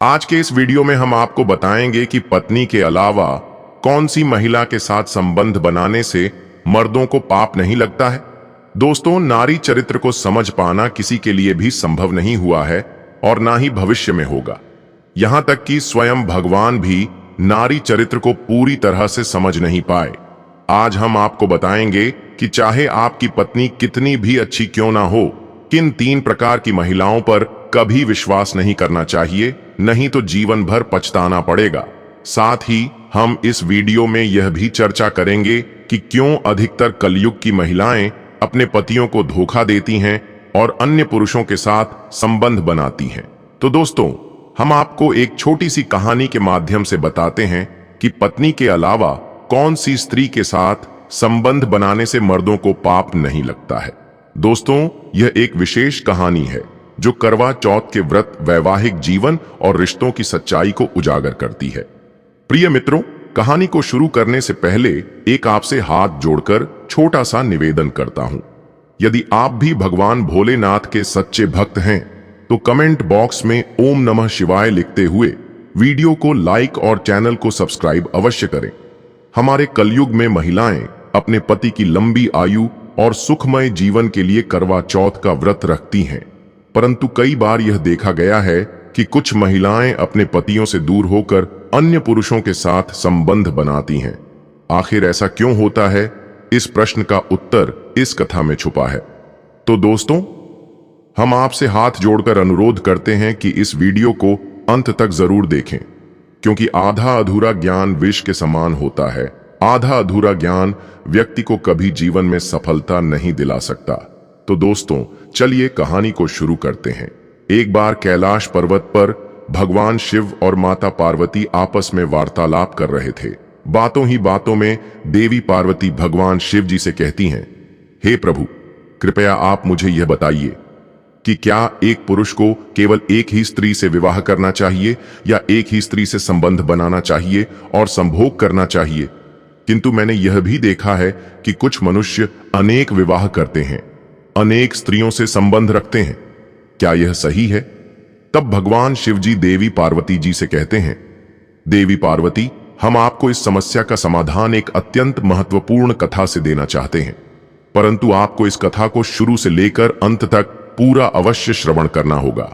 आज के इस वीडियो में हम आपको बताएंगे कि पत्नी के अलावा कौन सी महिला के साथ संबंध बनाने से मर्दों को पाप नहीं लगता है। दोस्तों, नारी चरित्र को समझ पाना किसी के लिए भी संभव नहीं हुआ है और ना ही भविष्य में होगा। यहां तक कि स्वयं भगवान भी नारी चरित्र को पूरी तरह से समझ नहीं पाए। आज हम आपको बताएंगे कि चाहे आपकी पत्नी कितनी भी अच्छी क्यों ना हो, किन 3 प्रकार की महिलाओं पर कभी विश्वास नहीं करना चाहिए, नहीं तो जीवन भर पछताना पड़ेगा। साथ ही हम इस वीडियो में यह भी चर्चा करेंगे कि क्यों अधिकतर कलयुग की महिलाएं अपने पतियों को धोखा देती हैं और अन्य पुरुषों के साथ संबंध बनाती हैं। तो दोस्तों, हम आपको एक छोटी सी कहानी के माध्यम से बताते हैं कि पत्नी के अलावा कौन सी स्त्री के साथ संबंध बनाने से मर्दों को पाप नहीं लगता है। दोस्तों, यह एक विशेष कहानी है जो करवा चौथ के व्रत, वैवाहिक जीवन और रिश्तों की सच्चाई को उजागर करती है। प्रिय मित्रों, कहानी को शुरू करने से पहले एक आपसे हाथ जोड़कर छोटा सा निवेदन करता हूं। यदि आप भी भगवान भोलेनाथ के सच्चे भक्त हैं तो कमेंट बॉक्स में ओम नमः शिवाय लिखते हुए वीडियो को लाइक और चैनल को सब्सक्राइब अवश्य करें। हमारे कलयुग में महिलाएं अपने पति की लंबी आयु और सुखमय जीवन के लिए करवा चौथ का व्रत रखती हैं, परंतु कई बार यह देखा गया है कि कुछ महिलाएं अपने पतियों से दूर होकर अन्य पुरुषों के साथ संबंध बनाती हैं। आखिर ऐसा क्यों होता है? इस प्रश्न का उत्तर इस कथा में छुपा है। तो दोस्तों, हम आपसे हाथ जोड़कर अनुरोध करते हैं कि इस वीडियो को अंत तक जरूर देखें, क्योंकि आधा अधूरा ज्ञान विष के समान होता है। आधा अधूरा ज्ञान व्यक्ति को कभी जीवन में सफलता नहीं दिला सकता। तो दोस्तों, चलिए कहानी को शुरू करते हैं। एक बार कैलाश पर्वत पर भगवान शिव और माता पार्वती आपस में वार्तालाप कर रहे थे। बातों ही बातों में देवी पार्वती भगवान शिव जी से कहती हैं, हे प्रभु, कृपया आप मुझे यह बताइए कि क्या एक पुरुष को केवल एक ही स्त्री से विवाह करना चाहिए या एक ही स्त्री से संबंध बनाना चाहिए और संभोग करना चाहिए? किंतु मैंने यह भी देखा है कि कुछ मनुष्य अनेक विवाह करते हैं, अनेक स्त्रियों से संबंध रखते हैं। क्या यह सही है? तब भगवान शिव जी देवी पार्वती जी से कहते हैं, देवी पार्वती, हम आपको इस समस्या का समाधान एक अत्यंत महत्वपूर्ण कथा से देना चाहते हैं, परंतु आपको इस कथा को शुरू से लेकर अंत तक पूरा अवश्य श्रवण करना होगा।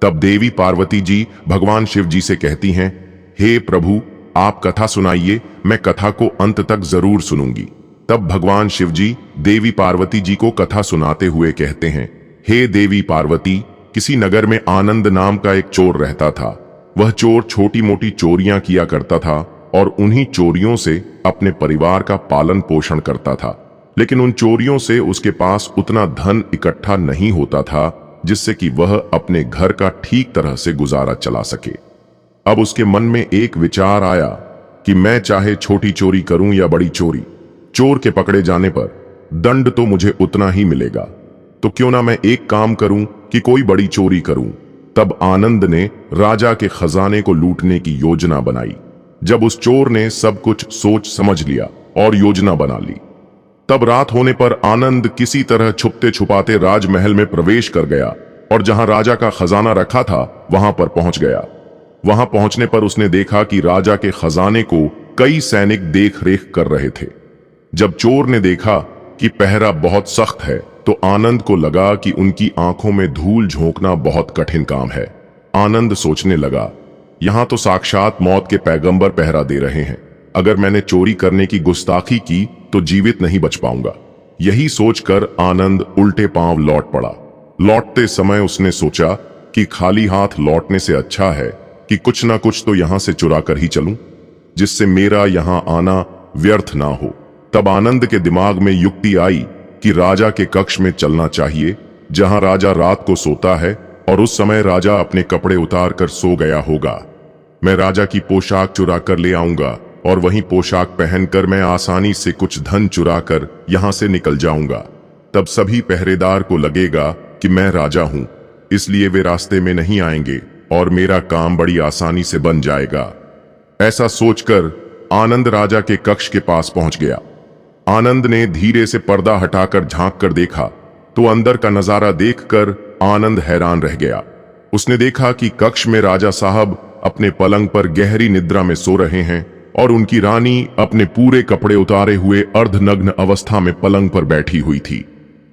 तब देवी पार्वती जी भगवान शिव जी से कहती हैं, हे प्रभु, आप कथा सुनाइए, मैं कथा को अंत तक जरूर सुनूंगी। तब भगवान शिव जी देवी पार्वती जी को कथा सुनाते हुए कहते हैं, हे देवी पार्वती, किसी नगर में आनंद नाम का एक चोर रहता था। वह चोर छोटी मोटी चोरियां किया करता था और उन्हीं चोरियों से अपने परिवार का पालन पोषण करता था, लेकिन उन चोरियों से उसके पास उतना धन इकट्ठा नहीं होता था जिससे कि वह अपने घर का ठीक तरह से गुजारा चला सके। अब उसके मन में एक विचार आया कि मैं चाहे छोटी चोरी करूं या बड़ी चोरी, चोर के पकड़े जाने पर दंड तो मुझे उतना ही मिलेगा, तो क्यों ना मैं एक काम करूं कि कोई बड़ी चोरी करूं। तब आनंद ने राजा के खजाने को लूटने की योजना बनाई। जब उस चोर ने सब कुछ सोच समझ लिया और योजना बना ली, तब रात होने पर आनंद किसी तरह छुपते छुपाते राजमहल में प्रवेश कर गया और जहां राजा का खजाना रखा था वहां पर पहुंच गया। वहां पहुंचने पर उसने देखा कि राजा के खजाने को कई सैनिक देख रेख कर रहे थे। जब चोर ने देखा कि पहरा बहुत सख्त है तो आनंद को लगा कि उनकी आंखों में धूल झोंकना बहुत कठिन काम है। आनंद सोचने लगा, यहां तो साक्षात मौत के पैगंबर पहरा दे रहे हैं, अगर मैंने चोरी करने की गुस्ताखी की तो जीवित नहीं बच पाऊंगा। यही सोचकर आनंद उल्टे पांव लौट पड़ा। लौटते समय उसने सोचा कि खाली हाथ लौटने से अच्छा है कि कुछ ना कुछ तो यहां से चुरा कर ही चलूं, जिससे मेरा यहां आना व्यर्थ ना हो। तब आनंद के दिमाग में युक्ति आई कि राजा के कक्ष में चलना चाहिए, जहां राजा रात को सोता है और उस समय राजा अपने कपड़े उतार कर सो गया होगा। मैं राजा की पोशाक चुरा कर ले आऊंगा और वही पोशाक पहनकर मैं आसानी से कुछ धन चुरा कर यहां से निकल जाऊंगा। तब सभी पहरेदार को लगेगा कि मैं राजा हूं, इसलिए वे रास्ते में नहीं आएंगे और मेरा काम बड़ी आसानी से बन जाएगा। ऐसा सोचकर आनंद राजा के कक्ष के पास पहुंच गया। आनंद ने धीरे से पर्दा हटाकर झांक कर देखा तो अंदर का नजारा देखकर आनंद हैरान रह गया। उसने देखा कि कक्ष में राजा साहब अपने पलंग पर गहरी निद्रा में सो रहे हैं और उनकी रानी अपने पूरे कपड़े उतारे हुए अर्धनग्न अवस्था में पलंग पर बैठी हुई थी।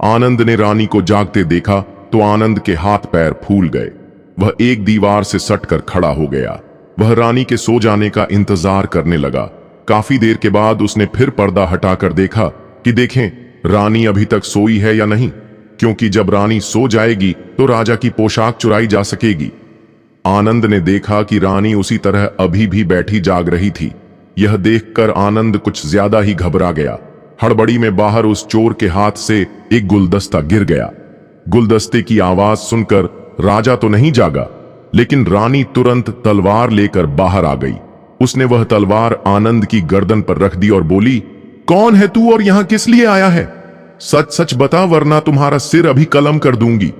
आनंद ने रानी को जागते देखा तो आनंद के हाथ पैर फूल गए। वह एक दीवार से सटकर खड़ा हो गया। वह रानी के सो जाने का इंतजार करने लगा। काफी देर के बाद उसने फिर पर्दा हटाकर देखा कि देखें रानी अभी तक सोई है या नहीं, क्योंकि जब रानी सो जाएगी तो राजा की पोशाक चुराई जा सकेगी। आनंद ने देखा कि रानी उसी तरह अभी भी बैठी जाग रही थी। यह देखकर आनंद कुछ ज्यादा ही घबरा गया। हड़बड़ी में बाहर उस चोर के हाथ से एक गुलदस्ता गिर गया। गुलदस्ते की आवाज सुनकर राजा तो नहीं जागा, लेकिन रानी तुरंत तलवार लेकर बाहर आ गई। उसने वह तलवार आनंद की गर्दन पर रख दी और बोली, कौन है तू और यहां किस लिए आया है? सच सच बता, वरना तुम्हारा सिर अभी कलम कर दूंगी।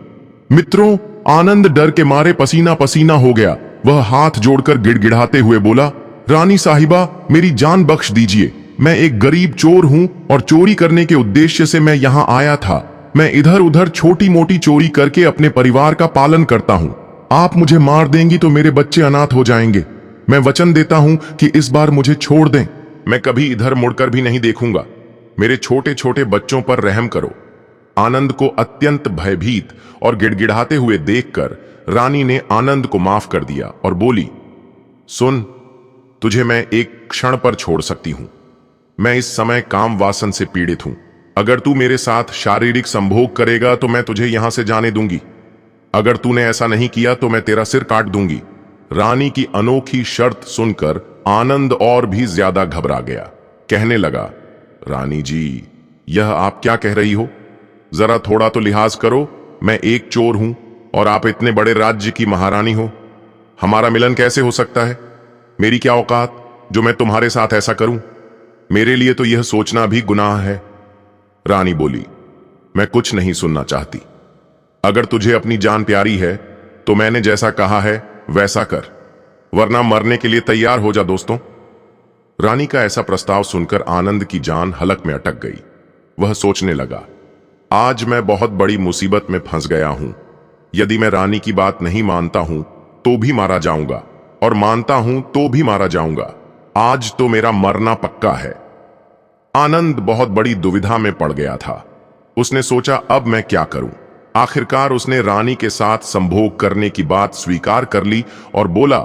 मित्रों, आनंद डर के मारे पसीना पसीना हो गया। वह हाथ जोड़कर गिड़गिड़ाते हुए बोला, रानी साहिबा, मेरी जान बख्श दीजिए। मैं एक गरीब चोर हूं और चोरी करने के उद्देश्य से मैं यहां आया था। मैं इधर उधर छोटी मोटी चोरी करके अपने परिवार का पालन करता हूं। आप मुझे मार देंगी तो मेरे बच्चे अनाथ हो जाएंगे। मैं वचन देता हूं कि इस बार मुझे छोड़ दें। मैं कभी इधर मुड़कर भी नहीं देखूंगा। मेरे छोटे छोटे बच्चों पर रहम करो। आनंद को अत्यंत भयभीत और गिड़गिड़ाते हुए देखकर रानी ने आनंद को माफ कर दिया और बोली, सुन, तुझे मैं एक क्षण पर छोड़ सकती हूं। मैं इस समय काम वासन से पीड़ित हूं। अगर तू मेरे साथ शारीरिक संभोग करेगा तो मैं तुझे यहां से जाने दूंगी। अगर तूने ऐसा नहीं किया तो मैं तेरा सिर काट दूंगी। रानी की अनोखी शर्त सुनकर आनंद और भी ज्यादा घबरा गया। कहने लगा, रानी जी, यह आप क्या कह रही हो? जरा थोड़ा तो लिहाज करो। मैं एक चोर हूं और आप इतने बड़े राज्य की महारानी हो। हमारा मिलन कैसे हो सकता है? मेरी क्या औकात जो मैं तुम्हारे साथ ऐसा करूं? मेरे लिए तो यह सोचना भी गुनाह है। रानी बोली, मैं कुछ नहीं सुनना चाहती। अगर तुझे अपनी जान प्यारी है तो मैंने जैसा कहा है वैसा कर, वरना मरने के लिए तैयार हो जा। दोस्तों, रानी का ऐसा प्रस्ताव सुनकर आनंद की जान हलक में अटक गई। वह सोचने लगा, आज मैं बहुत बड़ी मुसीबत में फंस गया हूं। यदि मैं रानी की बात नहीं मानता हूं तो भी मारा जाऊंगा, और मानता हूं तो भी मारा जाऊंगा। आज तो मेरा मरना पक्का है। आनंद बहुत बड़ी दुविधा में पड़ गया था। उसने सोचा, अब मैं क्या करूं? आखिरकार उसने रानी के साथ संभोग करने की बात स्वीकार कर ली और बोला,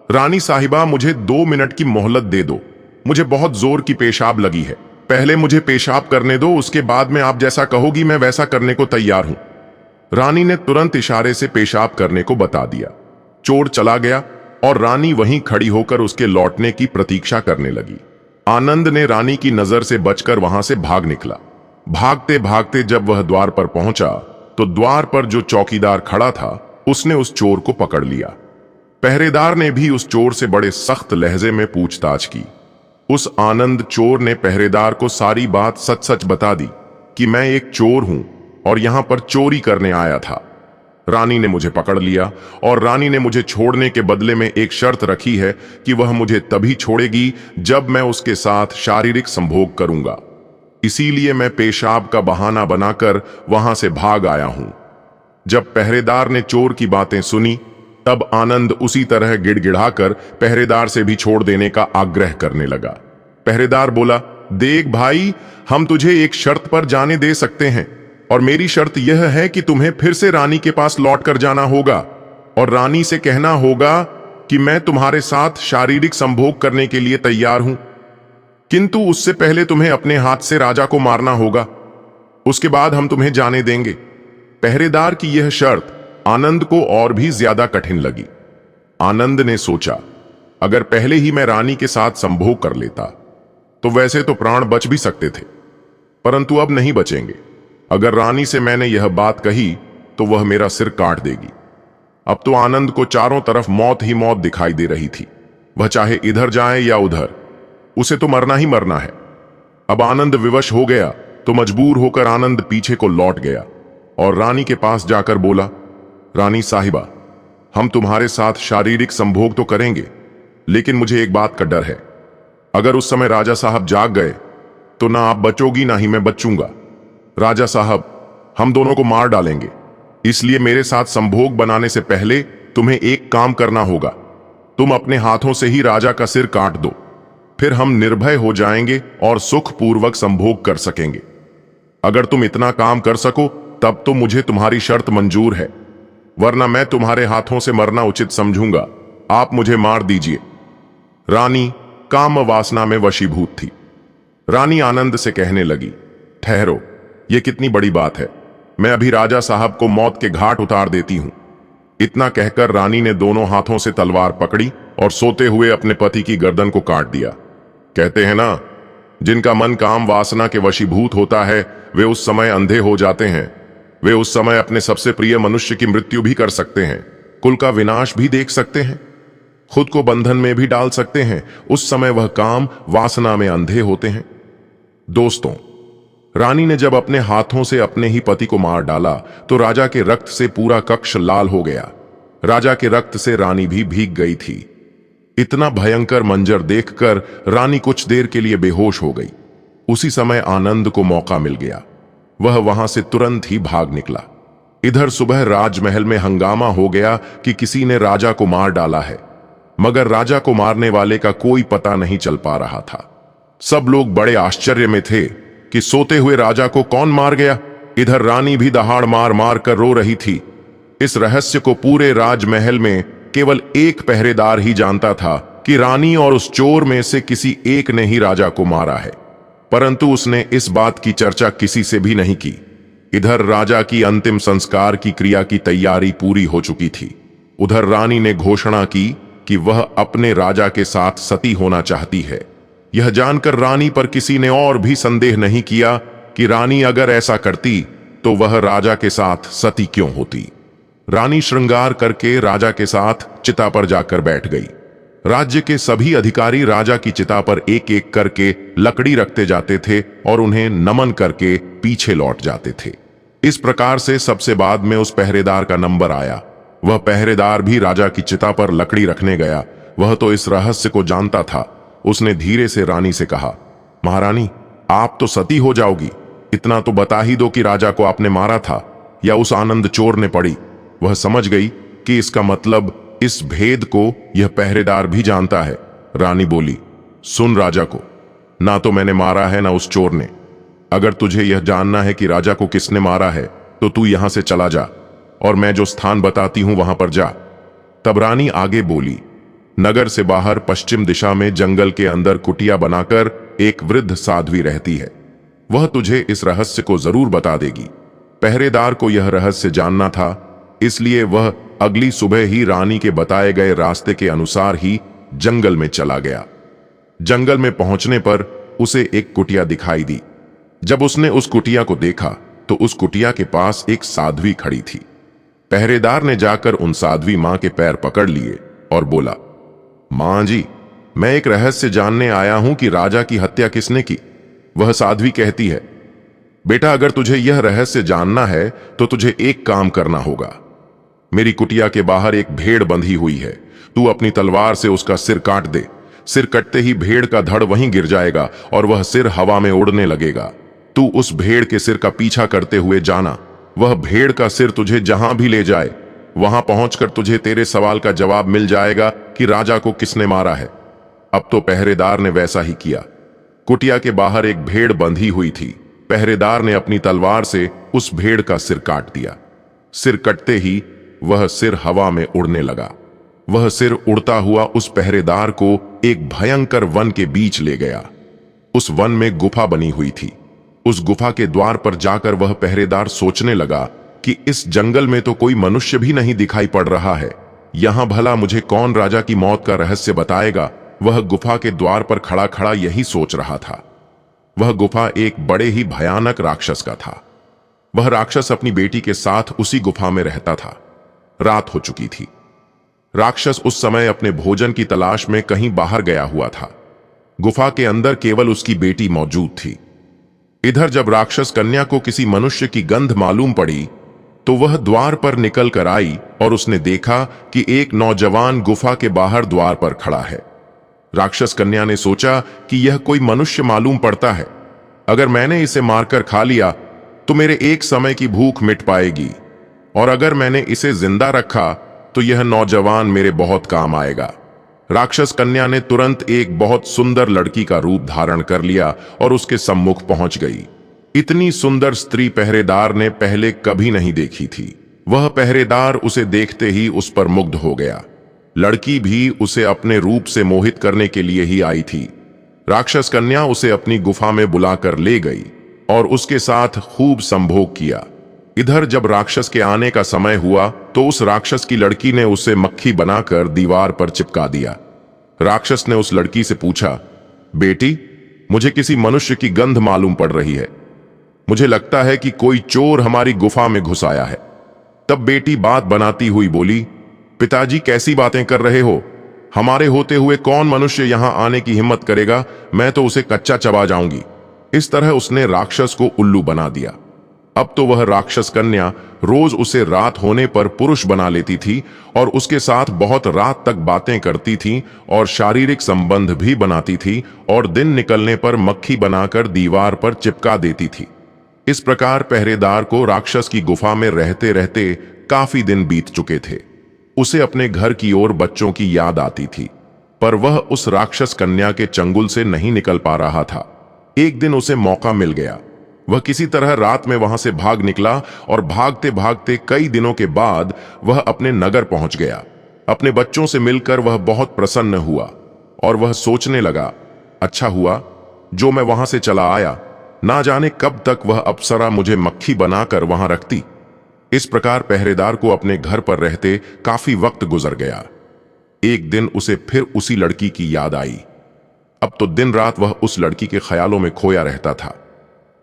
रानी साहिबा, मुझे 2 मिनट की मोहलत दे दो। मुझे बहुत जोर की पेशाब लगी है। पहले मुझे पेशाब करने दो, उसके बाद में आप जैसा कहोगी मैं वैसा करने को तैयार हूं। रानी ने तुरंत इशारे से पेशाब करने को बता दिया। चोर चला गया और रानी वहीं खड़ी होकर उसके लौटने की प्रतीक्षा करने लगी। आनंद ने रानी की नजर से बचकर वहां से भाग निकला। भागते भागते जब वह द्वार पर पहुंचा तो द्वार पर जो चौकीदार खड़ा था उसने उस चोर को पकड़ लिया। पहरेदार ने भी उस चोर से बड़े सख्त लहजे में पूछताछ की। उस आनंद चोर ने पहरेदार को सारी बात सच सच बता दी कि मैं एक चोर हूं और यहां पर चोरी करने आया था। रानी ने मुझे पकड़ लिया और रानी ने मुझे छोड़ने के बदले में एक शर्त रखी है कि वह मुझे तभी छोड़ेगी जब मैं उसके साथ शारीरिक संभोग करूंगा। इसीलिए मैं पेशाब का बहाना बनाकर वहां से भाग आया हूं। जब पहरेदार ने चोर की बातें सुनी तब आनंद उसी तरह गिड़गिड़ाकर पहरेदार से भी छोड़ देने का आग्रह करने लगा। पहरेदार बोला, देख भाई, हम तुझे एक शर्त पर जाने दे सकते हैं, और मेरी शर्त यह है कि तुम्हें फिर से रानी के पास लौट कर जाना होगा और रानी से कहना होगा कि मैं तुम्हारे साथ शारीरिक संभोग करने के लिए तैयार हूं, किंतु उससे पहले तुम्हें अपने हाथ से राजा को मारना होगा। उसके बाद हम तुम्हें जाने देंगे। पहरेदार की यह शर्त आनंद को और भी ज्यादा कठिन लगी। आनंद ने सोचा, अगर पहले ही मैं रानी के साथ संभोग कर लेता तो वैसे तो प्राण बच भी सकते थे, परंतु अब नहीं बचेंगे। अगर रानी से मैंने यह बात कही तो वह मेरा सिर काट देगी। अब तो आनंद को चारों तरफ मौत ही मौत दिखाई दे रही थी। वह चाहे इधर जाए या उधर, उसे तो मरना ही मरना है। अब आनंद विवश हो गया तो मजबूर होकर आनंद पीछे को लौट गया और रानी के पास जाकर बोला, रानी साहिबा, हम तुम्हारे साथ शारीरिक संभोग तो करेंगे, लेकिन मुझे एक बात का डर है। अगर उस समय राजा साहब जाग गए तो ना आप बचोगी ना ही मैं बचूंगा। राजा साहब हम दोनों को मार डालेंगे, इसलिए मेरे साथ संभोग बनाने से पहले तुम्हें एक काम करना होगा। तुम अपने हाथों से ही राजा का सिर काट दो, फिर हम निर्भय हो जाएंगे और सुखपूर्वक संभोग कर सकेंगे। अगर तुम इतना काम कर सको तब तो मुझे तुम्हारी शर्त मंजूर है, वरना मैं तुम्हारे हाथों से मरना उचित समझूंगा। आप मुझे मार दीजिए। रानी काम वासना में वशीभूत थी। रानी आनंद से कहने लगी, ठहरो, यह कितनी बड़ी बात है। मैं अभी राजा साहब को मौत के घाट उतार देती हूं। इतना कहकर रानी ने दोनों हाथों से तलवार पकड़ी और सोते हुए अपने पति की गर्दन को काट दिया। कहते हैं ना, जिनका मन काम वासना के वशीभूत होता है वे उस समय अंधे हो जाते हैं। वे उस समय अपने सबसे प्रिय मनुष्य की मृत्यु भी कर सकते हैं, कुल का विनाश भी देख सकते हैं, खुद को बंधन में भी डाल सकते हैं। उस समय वह काम वासना में अंधे होते हैं। दोस्तों, रानी ने जब अपने हाथों से अपने ही पति को मार डाला तो राजा के रक्त से पूरा कक्ष लाल हो गया। राजा के रक्त से रानी भी भीग गई थी। इतना भयंकर मंजर देखकर रानी कुछ देर के लिए बेहोश हो गई। उसी समय आनंद को मौका मिल गया। वह वहां से तुरंत ही भाग निकला। इधर सुबह राजमहल में हंगामा हो गया कि किसी ने राजा को मार डाला है, मगर राजा को मारने वाले का कोई पता नहीं चल पा रहा था। सब लोग बड़े आश्चर्य में थे कि सोते हुए राजा को कौन मार गया। इधर रानी भी दहाड़ मार मार कर रो रही थी। इस रहस्य को पूरे राजमहल में केवल एक पहरेदार ही जानता था कि रानी और उस चोर में से किसी एक ने ही राजा को मारा है, परंतु उसने इस बात की चर्चा किसी से भी नहीं की। इधर राजा की अंतिम संस्कार की क्रिया की तैयारी पूरी हो चुकी थी। उधर रानी ने घोषणा की कि वह अपने राजा के साथ सती होना चाहती है। यह जानकर रानी पर किसी ने और भी संदेह नहीं किया कि रानी अगर ऐसा करती तो वह राजा के साथ सती क्यों होती। रानी श्रृंगार करके राजा के साथ चिता पर जाकर बैठ गई। राज्य के सभी अधिकारी राजा की चिता पर एक एक करके लकड़ी रखते जाते थे और उन्हें नमन करके पीछे लौट जाते थे। इस प्रकार से सबसे बाद में उस पहरेदार का नंबर आया। वह पहरेदार भी राजा की चिता पर लकड़ी रखने गया। वह तो इस रहस्य को जानता था। उसने धीरे से रानी से कहा, महारानी, आप तो सती हो जाओगी, इतना तो बता ही दो कि राजा को आपने मारा था या उस आनंद चोर ने पड़ी। वह समझ गई कि इसका मतलब इस भेद को यह पहरेदार भी जानता है। रानी बोली, सुन राजा को, ना तो मैंने मारा है ना उस चोर ने। अगर तुझे यह जानना है कि राजा को किसने मारा है तो तू यहां से चला जा और मैं जो स्थान बताती हूं वहां पर जा। तब रानी आगे बोली, नगर से बाहर पश्चिम दिशा में जंगल के अंदर कुटिया बनाकर एक वृद्ध साध्वी रहती है। वह तुझे इस रहस्य को जरूर बता देगी। पहरेदार को यह रहस्य जानना था, इसलिए वह अगली सुबह ही रानी के बताए गए रास्ते के अनुसार ही जंगल में चला गया। जंगल में पहुंचने पर उसे एक कुटिया दिखाई दी। जब उसने उस कुटिया को देखा तो उस कुटिया के पास एक साध्वी खड़ी थी। पहरेदार ने जाकर उन साध्वी मां के पैर पकड़ लिए और बोला, मां जी, मैं एक रहस्य जानने आया हूं कि राजा की हत्या किसने की। वह साध्वी कहती है, बेटा, अगर तुझे यह रहस्य जानना है तो तुझे एक काम करना होगा। मेरी कुटिया के बाहर एक भेड़ बंधी हुई है, तू अपनी तलवार से उसका सिर काट दे। सिर कटते ही भेड़ का धड़ वहीं गिर जाएगा और वह सिर हवा में उड़ने लगेगा। तू उस भेड़ के सिर का पीछा करते हुए जाना। वह भेड़ का सिर तुझे जहां भी ले जाए, वहां पहुंचकर तुझे तेरे सवाल का जवाब मिल जाएगा कि राजा को किसने मारा है। अब तो पहरेदार ने वैसा ही किया। कुटिया के बाहर एक भेड़ बंधी हुई थी। पहरेदार ने अपनी तलवार से उस भेड़ का सिर काट दिया। सिर कटते ही वह सिर हवा में उड़ने लगा। वह सिर उड़ता हुआ उस पहरेदार को एक भयंकर वन के बीच ले गया। उस वन में गुफा बनी हुई थी। उस गुफा के द्वार पर जाकर वह पहरेदार सोचने लगा कि इस जंगल में तो कोई मनुष्य भी नहीं दिखाई पड़ रहा है। यहां भला मुझे कौन राजा की मौत का रहस्य बताएगा। वह गुफा के द्वार पर खड़ा खड़ा यही सोच रहा था। वह गुफा एक बड़े ही भयानक राक्षस का था। वह राक्षस अपनी बेटी के साथ उसी गुफा में रहता था। रात हो चुकी थी। राक्षस उस समय अपने भोजन की तलाश में कहीं बाहर गया हुआ था। गुफा के अंदर केवल उसकी बेटी मौजूद थी। इधर जब राक्षस कन्या को किसी मनुष्य की गंध मालूम पड़ी तो वह द्वार पर निकल कर आई और उसने देखा कि एक नौजवान गुफा के बाहर द्वार पर खड़ा है। राक्षस कन्या ने सोचा कि यह कोई मनुष्य मालूम पड़ता है। अगर मैंने इसे मारकर खा लिया तो मेरे एक समय की भूख मिट पाएगी, और अगर मैंने इसे जिंदा रखा तो यह नौजवान मेरे बहुत काम आएगा। राक्षस कन्या ने तुरंत एक बहुत सुंदर लड़की का रूप धारण कर लिया और उसके सम्मुख पहुंच गई। इतनी सुंदर स्त्री पहरेदार ने पहले कभी नहीं देखी थी। वह पहरेदार उसे देखते ही उस पर मुग्ध हो गया। लड़की भी उसे अपने रूप से मोहित करने के लिए ही आई थी। राक्षस कन्या उसे अपनी गुफा में बुलाकर ले गई और उसके साथ खूब संभोग किया। इधर जब राक्षस के आने का समय हुआ तो उस राक्षस की लड़की ने उसे मक्खी बनाकर दीवार पर चिपका दिया। राक्षस ने उस लड़की से पूछा, बेटी, मुझे किसी मनुष्य की गंध मालूम पड़ रही है। मुझे लगता है कि कोई चोर हमारी गुफा में घुस आया है। तब बेटी बात बनाती हुई बोली, पिताजी कैसी बातें कर रहे हो? हमारे होते हुए कौन मनुष्य यहां आने की हिम्मत करेगा? मैं तो उसे कच्चा चबा जाऊंगी। इस तरह उसने राक्षस को उल्लू बना दिया। अब तो वह राक्षस कन्या रोज उसे रात होने पर पुरुष बना लेती थी और उसके साथ बहुत रात तक बातें करती थी और शारीरिक संबंध भी बनाती थी और दिन निकलने पर मक्खी बनाकर दीवार पर चिपका देती थी। इस प्रकार पहरेदार को राक्षस की गुफा में रहते रहते काफी दिन बीत चुके थे। उसे अपने घर की ओर बच्चों की याद आती थी, पर वह उस राक्षस कन्या के चंगुल से नहीं निकल पा रहा था। एक दिन उसे मौका मिल गया। वह किसी तरह रात में वहां से भाग निकला और भागते भागते कई दिनों के बाद वह अपने नगर पहुंच गया। अपने बच्चों से मिलकर वह बहुत प्रसन्न हुआ और वह सोचने लगा, अच्छा हुआ जो मैं वहां से चला आया। ना जाने कब तक वह अप्सरा मुझे मक्खी बनाकर वहां रखती। इस प्रकार पहरेदार को अपने घर पर रहते काफी वक्त गुजर गया। एक दिन उसे फिर उसी लड़की की याद आई। अब तो दिन रात वह उस लड़की के ख्यालों में खोया रहता था।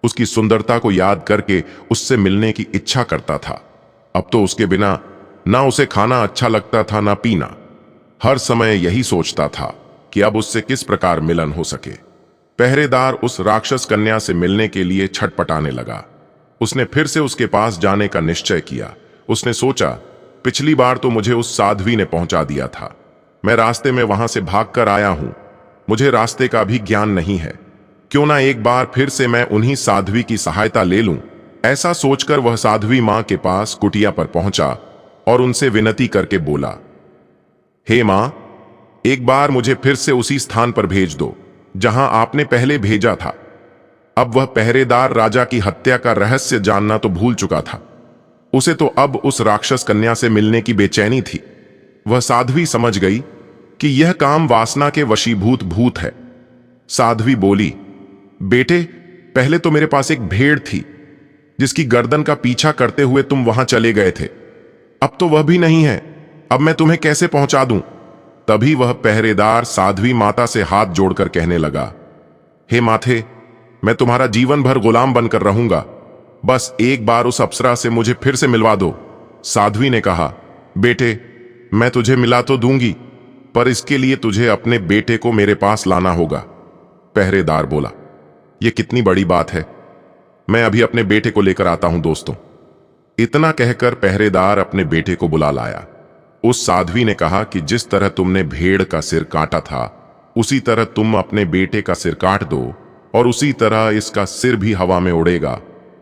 उसकी सुंदरता को याद करके उससे मिलने की इच्छा करता था। अब तो उसके बिना ना उसे खाना अच्छा लगता था ना पीना। हर समय यही सोचता था कि अब उससे किस प्रकार मिलन हो सके। पहरेदार उस राक्षस कन्या से मिलने के लिए छटपटाने लगा। उसने फिर से उसके पास जाने का निश्चय किया। उसने सोचा, पिछली बार तो मुझे उस साध्वी ने पहुंचा दिया था। मैं रास्ते में वहां से भागकर आया हूं। मुझे रास्ते का भी ज्ञान नहीं है। क्यों ना एक बार फिर से मैं उन्हीं साध्वी की सहायता ले लूं। ऐसा सोचकर वह साध्वी मां के पास कुटिया पर पहुंचा और उनसे विनती करके बोला, हे मां, एक बार मुझे फिर से उसी स्थान पर भेज दो जहां आपने पहले भेजा था। अब वह पहरेदार राजा की हत्या का रहस्य जानना तो भूल चुका था। उसे तो अब उस राक्षस कन्या से मिलने की बेचैनी थी। वह साध्वी समझ गई कि यह काम वासना के वशीभूत भूत है। साध्वी बोली, बेटे, पहले तो मेरे पास एक भेड़ थी जिसकी गर्दन का पीछा करते हुए तुम वहां चले गए थे। अब तो वह भी नहीं है। अब मैं तुम्हें कैसे पहुंचा दूं? तभी वह पहरेदार साध्वी माता से हाथ जोड़कर कहने लगा, हे माथे, मैं तुम्हारा जीवन भर गुलाम बनकर रहूंगा। बस एक बार उस अप्सरा से मुझे फिर से मिलवा दो। साध्वी ने कहा, बेटे, मैं तुझे मिला तो दूंगी, पर इसके लिए तुझे अपने बेटे को मेरे पास लाना होगा। पहरेदार बोला, यह कितनी बड़ी बात है। मैं अभी अपने बेटे को लेकर आता हूं दोस्तों। इतना कहकर पहरेदार अपने बेटे को बुला लाया। उस साध्वी ने कहा कि जिस तरह तुमने भेड़ का सिर काटा था, उसी तरह तुम अपने बेटे का सिर काट दो और उसी तरह इसका सिर भी हवा में उड़ेगा।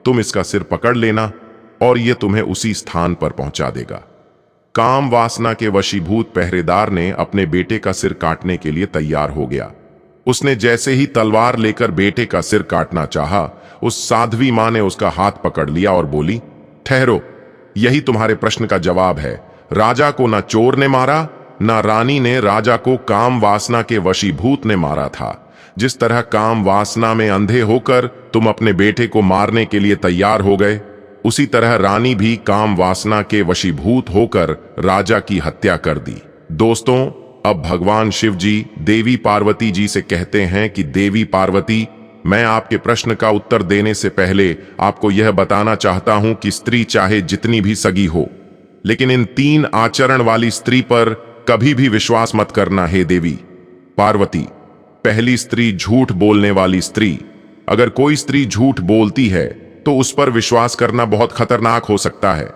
तुम इसका सिर पकड़ लेना और यह तुम्हें उसी स्थान पर पहुंचा देगा। काम वासना के वशीभूत पहरेदार ने अपने बेटे का सिर काटने के लिए तैयार हो गया। उसने जैसे ही तलवार लेकर बेटे का सिर काटना चाहा, उस साध्वी मां ने उसका हाथ पकड़ लिया और बोली, ठहरो, यही तुम्हारे प्रश्न का जवाब है। राजा को ना चोर ने मारा, ना रानी ने राजा को काम वासना के वशीभूत ने मारा था। जिस तरह काम वासना में अंधे होकर तुम अपने बेटे को मारने के लिए तैयार हो गए, उसी तरह रानी भी काम वासना के वशीभूत होकर राजा की हत्या कर दी। दोस्तों, अब भगवान शिव जी देवी पार्वती जी से कहते हैं कि देवी पार्वती, मैं आपके प्रश्न का उत्तर देने से पहले आपको यह बताना चाहता हूं कि स्त्री चाहे जितनी भी सगी हो, लेकिन इन 3 आचरण वाली स्त्री पर कभी भी विश्वास मत करना। हे देवी पार्वती, पहली स्त्री झूठ बोलने वाली स्त्री। अगर कोई स्त्री झूठ बोलती है तो उस पर विश्वास करना बहुत खतरनाक हो सकता है।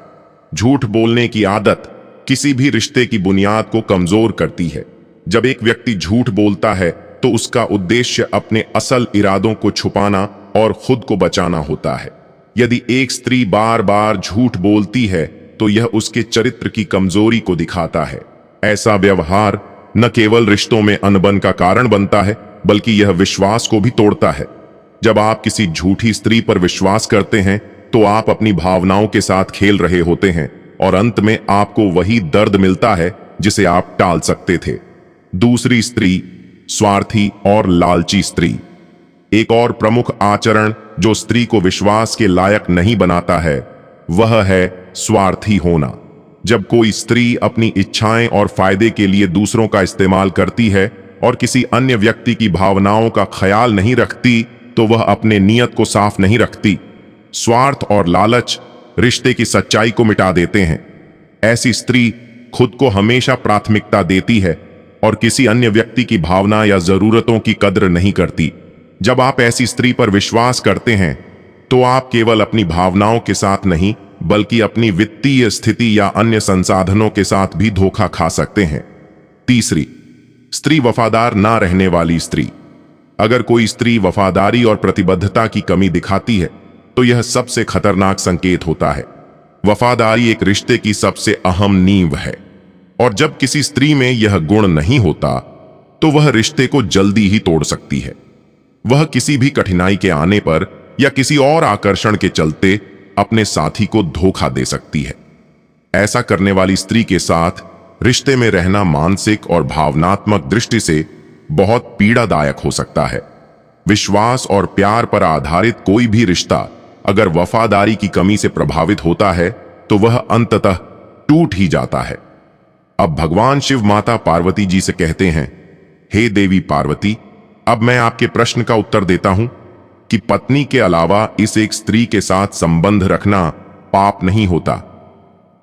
झूठ बोलने की आदत किसी भी रिश्ते की बुनियाद को कमजोर करती है। जब एक व्यक्ति झूठ बोलता है तो उसका उद्देश्य अपने असल इरादों को छुपाना और खुद को बचाना होता है। यदि एक स्त्री बार बार झूठ बोलती है तो यह उसके चरित्र की कमजोरी को दिखाता है। ऐसा व्यवहार न केवल रिश्तों में अनबन का कारण बनता है, बल्कि यह विश्वास को भी तोड़ता है। जब आप किसी झूठी स्त्री पर विश्वास करते हैं तो आप अपनी भावनाओं के साथ खेल रहे होते हैं और अंत में आपको वही दर्द मिलता है जिसे आप टाल सकते थे। दूसरी स्त्री, स्वार्थी और लालची स्त्री। एक और प्रमुख आचरण जो स्त्री को विश्वास के लायक नहीं बनाता है वह है स्वार्थी होना। जब कोई स्त्री अपनी इच्छाएं और फायदे के लिए दूसरों का इस्तेमाल करती है और किसी अन्य व्यक्ति की भावनाओं का ख्याल नहीं रखती, तो वह अपने नियत को साफ नहीं रखती। स्वार्थ और लालच रिश्ते की सच्चाई को मिटा देते हैं। ऐसी स्त्री खुद को हमेशा प्राथमिकता देती है और किसी अन्य व्यक्ति की भावना या जरूरतों की कद्र नहीं करती। जब आप ऐसी स्त्री पर विश्वास करते हैं तो आप केवल अपनी भावनाओं के साथ नहीं, बल्कि अपनी वित्तीय स्थिति या अन्य संसाधनों के साथ भी धोखा खा सकते हैं। तीसरी स्त्री, वफादार ना रहने वाली स्त्री। अगर कोई स्त्री वफादारी और प्रतिबद्धता की कमी दिखाती है तो यह सबसे खतरनाक संकेत होता है। वफादारी एक रिश्ते की सबसे अहम नींव है और जब किसी स्त्री में यह गुण नहीं होता तो वह रिश्ते को जल्दी ही तोड़ सकती है। वह किसी भी कठिनाई के आने पर या किसी और आकर्षण के चलते अपने साथी को धोखा दे सकती है। ऐसा करने वाली स्त्री के साथ रिश्ते में रहना मानसिक और भावनात्मक दृष्टि से बहुत पीड़ादायक हो सकता है। विश्वास और प्यार पर आधारित कोई भी रिश्ता अगर वफादारी की कमी से प्रभावित होता है तो वह अंततः टूट ही जाता है। अब भगवान शिव माता पार्वती जी से कहते हैं, हे देवी पार्वती, अब मैं आपके प्रश्न का उत्तर देता हूं कि पत्नी के अलावा इस एक स्त्री के साथ संबंध रखना पाप नहीं होता।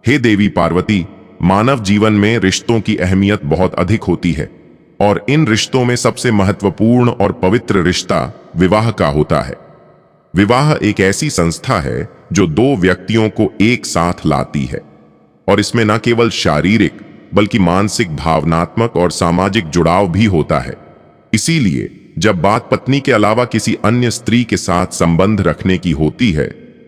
हे देवी पार्वती, मानव जीवन में रिश्तों की अहमियत बहुत अधिक होती है और इन रिश्तों में सबसे महत्वपूर्ण और पवित्र रिश्ता विवाह का होता है। विवाह एक ऐसी संस्था है जो दो व्यक्तियों को एक साथ लाती है और इसमें न केवल शारीरिक बल्कि मानसिक, भावनात्मक और सामाजिक जुड़ाव भी होता है। इसीलिए जब बात पत्नी के अलावा किसी अन्य स्त्री के साथ संबंध रखने की होती है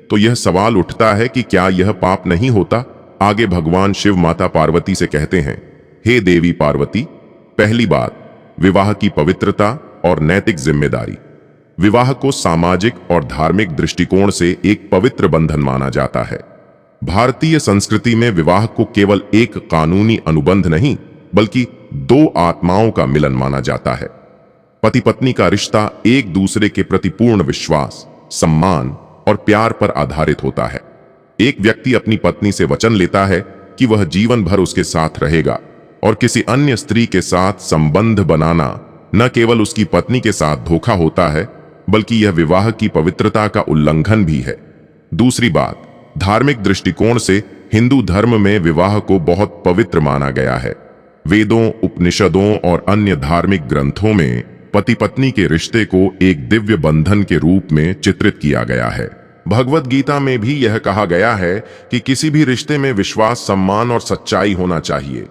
तो यह सवाल उठता है कि क्या यह पाप नहीं होता। आगे भगवान शिव माता पार्वती से कहते हैं, हे देवी पार्वती, पहली बात, विवाह की पवित्रता और नैतिक जिम्मेदारी। विवाह को सामाजिक और धार्मिक दृष्टिकोण से एक पवित्र बंधन माना जाता है। भारतीय संस्कृति में विवाह को केवल एक कानूनी अनुबंध नहीं, बल्कि दो आत्माओं का मिलन माना जाता है। पति पत्नी का रिश्ता एक दूसरे के प्रति पूर्ण विश्वास, सम्मान और प्यार पर आधारित होता है। एक व्यक्ति अपनी पत्नी से वचन लेता है कि वह जीवन भर उसके साथ रहेगा और किसी अन्य स्त्री के साथ संबंध बनाना न केवल उसकी पत्नी के साथ धोखा होता है, बल्कि यह विवाह की पवित्रता का उल्लंघन भी है। दूसरी बात, धार्मिक दृष्टिकोण से हिंदू धर्म में विवाह को बहुत पवित्र माना गया है। वेदों, उपनिषदों और अन्य धार्मिक ग्रंथों में पति पत्नी के रिश्ते को एक दिव्य बंधन के रूप में चित्रित किया गया है। भगवत गीता में भी यह कहा गया है कि किसी भी रिश्ते में विश्वास, सम्मान और सच्चाई होना चाहिए।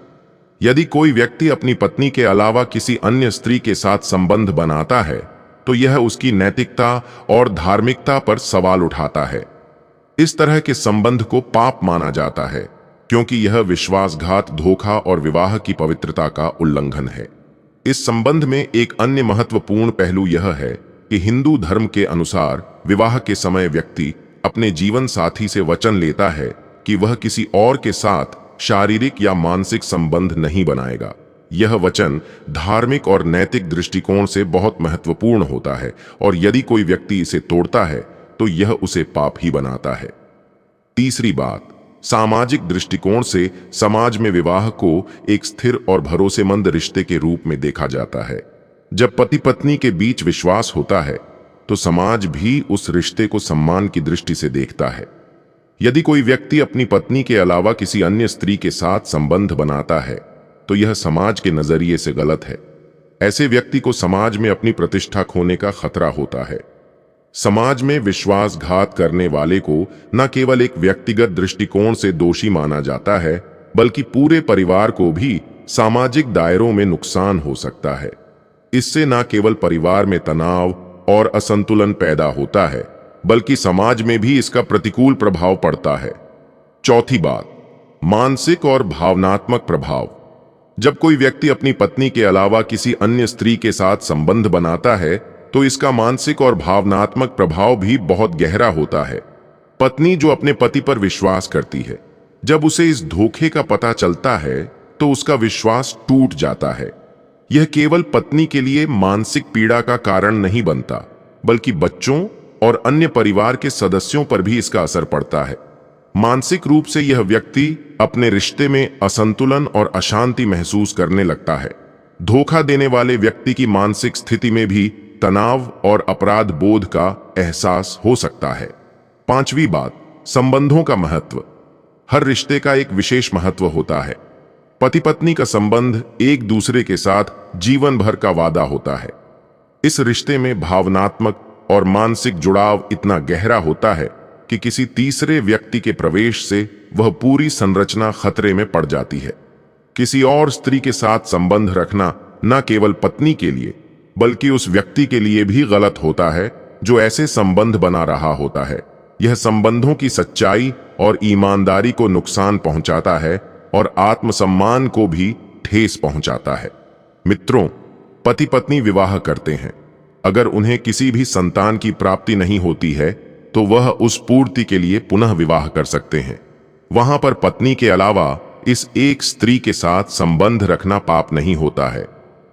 यदि कोई व्यक्ति अपनी पत्नी के अलावा किसी अन्य स्त्री के साथ संबंध बनाता है तो यह उसकी नैतिकता और धार्मिकता पर सवाल उठाता है। इस तरह के संबंध को पाप माना जाता है क्योंकि यह विश्वासघात, धोखा और विवाह की पवित्रता का उल्लंघन है। इस संबंध में एक अन्य महत्वपूर्ण पहलू यह है कि हिंदू धर्म के अनुसार विवाह के समय व्यक्ति अपने जीवन साथी से वचन लेता है कि वह किसी और के साथ शारीरिक या मानसिक संबंध नहीं बनाएगा। यह वचन धार्मिक और नैतिक दृष्टिकोण से बहुत महत्वपूर्ण होता है और यदि कोई व्यक्ति इसे तोड़ता है तो यह उसे पाप ही बनाता है। तीसरी बात, सामाजिक दृष्टिकोण से समाज में विवाह को एक स्थिर और भरोसेमंद रिश्ते के रूप में देखा जाता है। जब पति पत्नी के बीच विश्वास होता है तो समाज भी उस रिश्ते को सम्मान की दृष्टि से देखता है। यदि कोई व्यक्ति अपनी पत्नी के अलावा किसी अन्य स्त्री के साथ संबंध बनाता है तो यह समाज के नजरिए से गलत है। ऐसे व्यक्ति को समाज में अपनी प्रतिष्ठा खोने का खतरा होता है। समाज में विश्वासघात करने वाले को न केवल एक व्यक्तिगत दृष्टिकोण से दोषी माना जाता है, बल्कि पूरे परिवार को भी सामाजिक दायरों में नुकसान हो सकता है। इससे न केवल परिवार में तनाव और असंतुलन पैदा होता है, बल्कि समाज में भी इसका प्रतिकूल प्रभाव पड़ता है। चौथी बात, मानसिक और भावनात्मक प्रभाव। जब कोई व्यक्ति अपनी पत्नी के अलावा किसी अन्य स्त्री के साथ संबंध बनाता है तो इसका मानसिक और भावनात्मक प्रभाव भी बहुत गहरा होता है। पत्नी जो अपने पति पर विश्वास करती है, जब उसे इस धोखे का पता चलता है तो उसका विश्वास टूट जाता है। यह केवल पत्नी के लिए मानसिक पीड़ा का कारण नहीं बनता, बल्कि बच्चों और अन्य परिवार के सदस्यों पर भी इसका असर पड़ता है। मानसिक रूप से यह व्यक्ति अपने रिश्ते में असंतुलन और अशांति महसूस करने लगता है। धोखा देने वाले व्यक्ति की मानसिक स्थिति में भी तनाव और अपराध बोध का एहसास हो सकता है। पांचवी बात, संबंधों का महत्व। हर रिश्ते का एक विशेष महत्व होता है। पति पत्नी का संबंध एक दूसरे के साथ जीवन भर का वादा होता है। इस रिश्ते में भावनात्मक और मानसिक जुड़ाव इतना गहरा होता है कि किसी तीसरे व्यक्ति के प्रवेश से वह पूरी संरचना खतरे में पड़ जाती है। किसी और स्त्री के साथ संबंध रखना न केवल पत्नी के लिए बल्कि उस व्यक्ति के लिए भी गलत होता है जो ऐसे संबंध बना रहा होता है। यह संबंधों की सच्चाई और ईमानदारी को नुकसान पहुंचाता है और आत्मसम्मान को भी ठेस पहुंचाता है। मित्रों, पति पत्नी विवाह करते हैं। अगर उन्हें किसी भी संतान की प्राप्ति नहीं होती है तो वह उस पूर्ति के लिए पुनः विवाह कर सकते हैं। वहां पर पत्नी के अलावा इस एक स्त्री के साथ संबंध रखना पाप नहीं होता है।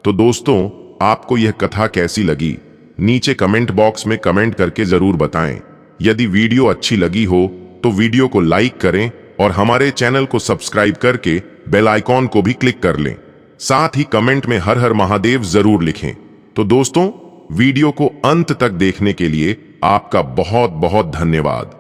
तो दोस्तों, आपको यह कथा कैसी लगी? नीचे कमेंट बॉक्स में कमेंट करके जरूर बताएं। यदि वीडियो अच्छी लगी हो तो वीडियो को लाइक करें और हमारे चैनल को सब्सक्राइब करके बेल आइकॉन को भी क्लिक कर लें। साथ ही कमेंट में हर हर महादेव जरूर लिखें। तो दोस्तों, वीडियो को अंत तक देखने के लिए आपका बहुत बहुत धन्यवाद।